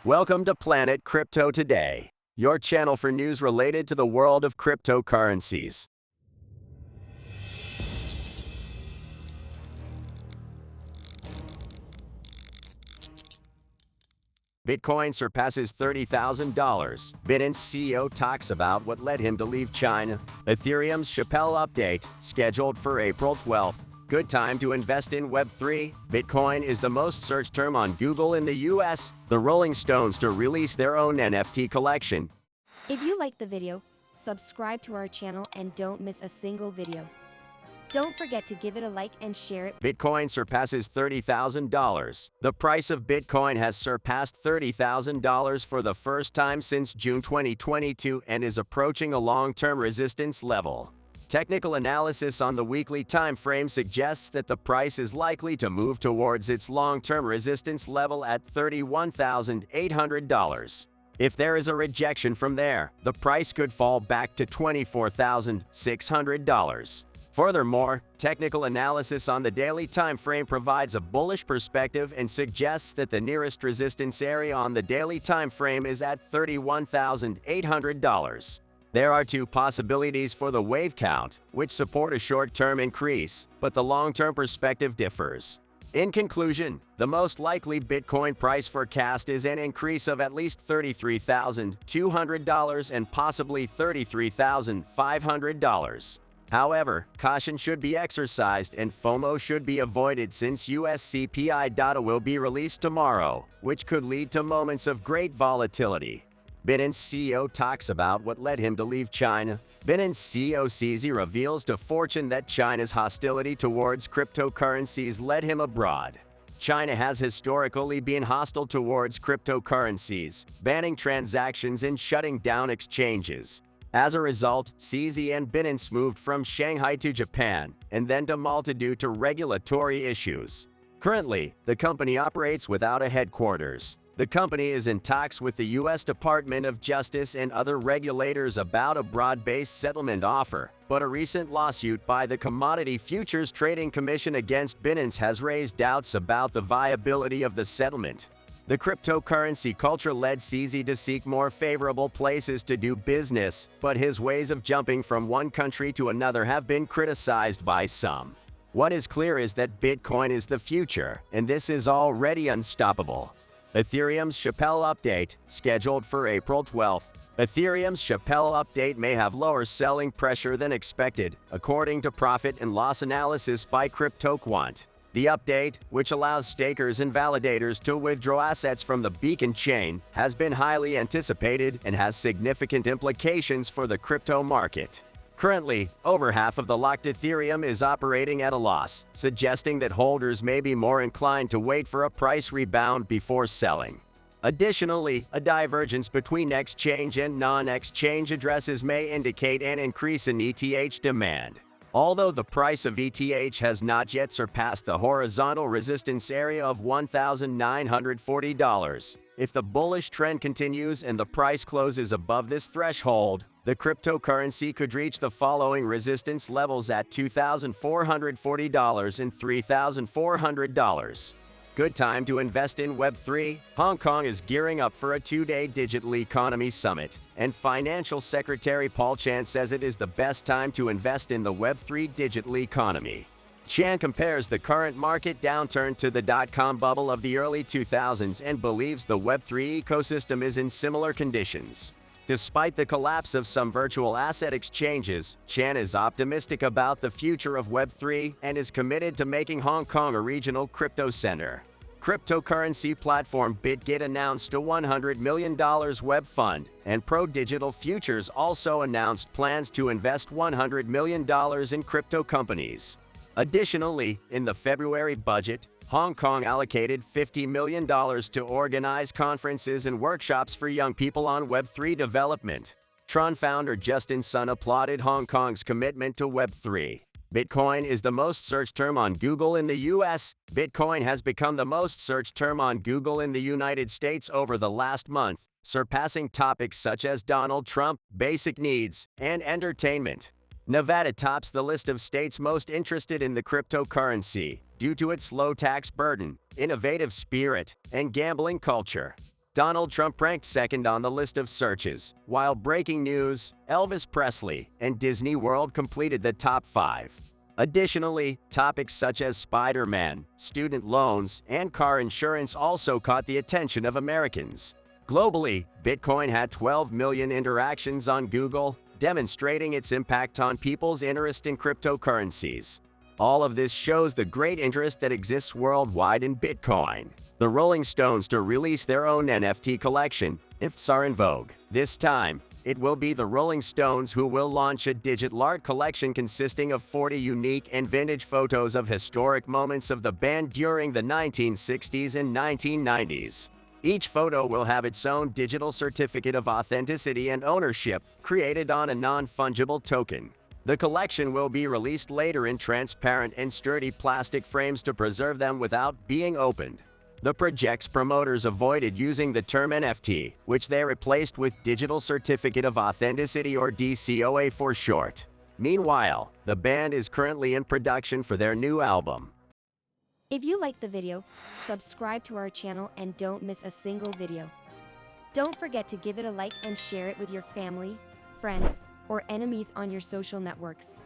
Welcome to Planet Crypto Today, your channel for news related to the world of cryptocurrencies. Bitcoin surpasses $30,000. BINANCE CEO talks about what led him to leave China. Ethereum's SHAPELLA update, scheduled for April 12th. Good time to invest in Web3. Bitcoin is the most searched term on Google in the US. The Rolling Stones to release their own NFT collection. If you liked the video, subscribe to our channel and don't miss a single video. Don't forget to give it a like and share it. Bitcoin surpasses $30,000. The price of Bitcoin has surpassed $30,000 for the first time since June 2022 and is approaching a long-term resistance level. Technical analysis on the weekly time frame suggests that the price is likely to move towards its long-term resistance level at $31,800. If there is a rejection from there, the price could fall back to $24,600. Furthermore, technical analysis on the daily time frame provides a bullish perspective and suggests that the nearest resistance area on the daily time frame is at $31,800. There are two possibilities for the wave count, which support a short-term increase, but the long-term perspective differs. In conclusion, the most likely Bitcoin price forecast is an increase of at least $33,200 and possibly $33,500. However, caution should be exercised and FOMO should be avoided since US CPI data will be released tomorrow, which could lead to moments of great volatility. BINANCE CEO talks about what led him to leave China. BINANCE CEO CZ reveals to Fortune that China's hostility towards cryptocurrencies led him abroad. China has historically been hostile towards cryptocurrencies, banning transactions and shutting down exchanges. As a result, CZ and BINANCE moved from Shanghai to Japan, and then to Malta due to regulatory issues. Currently, the company operates without a headquarters. The company is in talks with the U.S. Department of Justice and other regulators about a broad-based settlement offer, but a recent lawsuit by the Commodity Futures Trading Commission against BINANCE has raised doubts about the viability of the settlement. The cryptocurrency culture led CZ to seek more favorable places to do business, but his ways of jumping from one country to another have been criticized by some. What is clear is that Bitcoin is the future, and this is already unstoppable. Ethereum's SHAPELLA update, scheduled for April 12th. Ethereum's SHAPELLA update may have lower selling pressure than expected, according to profit and loss analysis by CryptoQuant. The update, which allows stakers and validators to withdraw assets from the beacon chain, has been highly anticipated and has significant implications for the crypto market. Currently, over half of the locked Ethereum is operating at a loss, suggesting that holders may be more inclined to wait for a price rebound before selling. Additionally, a divergence between exchange and non-exchange addresses may indicate an increase in ETH demand. Although the price of ETH has not yet surpassed the horizontal resistance area of $1,940, if the bullish trend continues and the price closes above this threshold, the cryptocurrency could reach the following resistance levels at $2,440 and $3,400. Good time to invest in Web3. Hong Kong is gearing up for a two-day digital economy summit, and Financial Secretary Paul Chan says it is the best time to invest in the Web3 digital economy. Chan compares the current market downturn to the dot-com bubble of the early 2000s and believes the Web3 ecosystem is in similar conditions. Despite the collapse of some virtual asset exchanges, Chan is optimistic about the future of Web3 and is committed to making Hong Kong a regional crypto center. Cryptocurrency platform BitGet announced a $100 million web fund, and Pro Digital Futures also announced plans to invest $100 million in crypto companies. Additionally, in the February budget, Hong Kong allocated $50 million to organize conferences and workshops for young people on Web3 development. Tron founder Justin Sun applauded Hong Kong's commitment to Web3. Bitcoin is the most searched term on Google in the US. Bitcoin has become the most searched term on Google in the United States over the last month, surpassing topics such as Donald Trump, basic needs, and entertainment. Nevada tops the list of states most interested in the cryptocurrency due to its low tax burden, innovative spirit, and gambling culture. Donald Trump ranked second on the list of searches, while breaking news, Elvis Presley, and Disney World completed the top 5. Additionally, topics such as Spider-Man, student loans, and car insurance also caught the attention of Americans. Globally, Bitcoin had 12 million interactions on Google, demonstrating its impact on people's interest in cryptocurrencies. All of this shows the great interest that exists worldwide in Bitcoin. The Rolling Stones to release their own NFT collection, ETHEREUM'S are in vogue. This time, it will be the Rolling Stones who will launch a digital art collection consisting of 40 unique and vintage photos of historic moments of the band during the 1960s and 1990s. Each photo will have its own digital certificate of authenticity and ownership, created on a non-fungible token. The collection will be released later in transparent and sturdy plastic frames to preserve them without being opened. The project's promoters avoided using the term NFT, which they replaced with Digital Certificate of Authenticity, or DCOA for short. Meanwhile, the band is currently in production for their new album. If you liked the video, subscribe to our channel and don't miss a single video. Don't forget to give it a like and share it with your family, friends, or enemies on your social networks.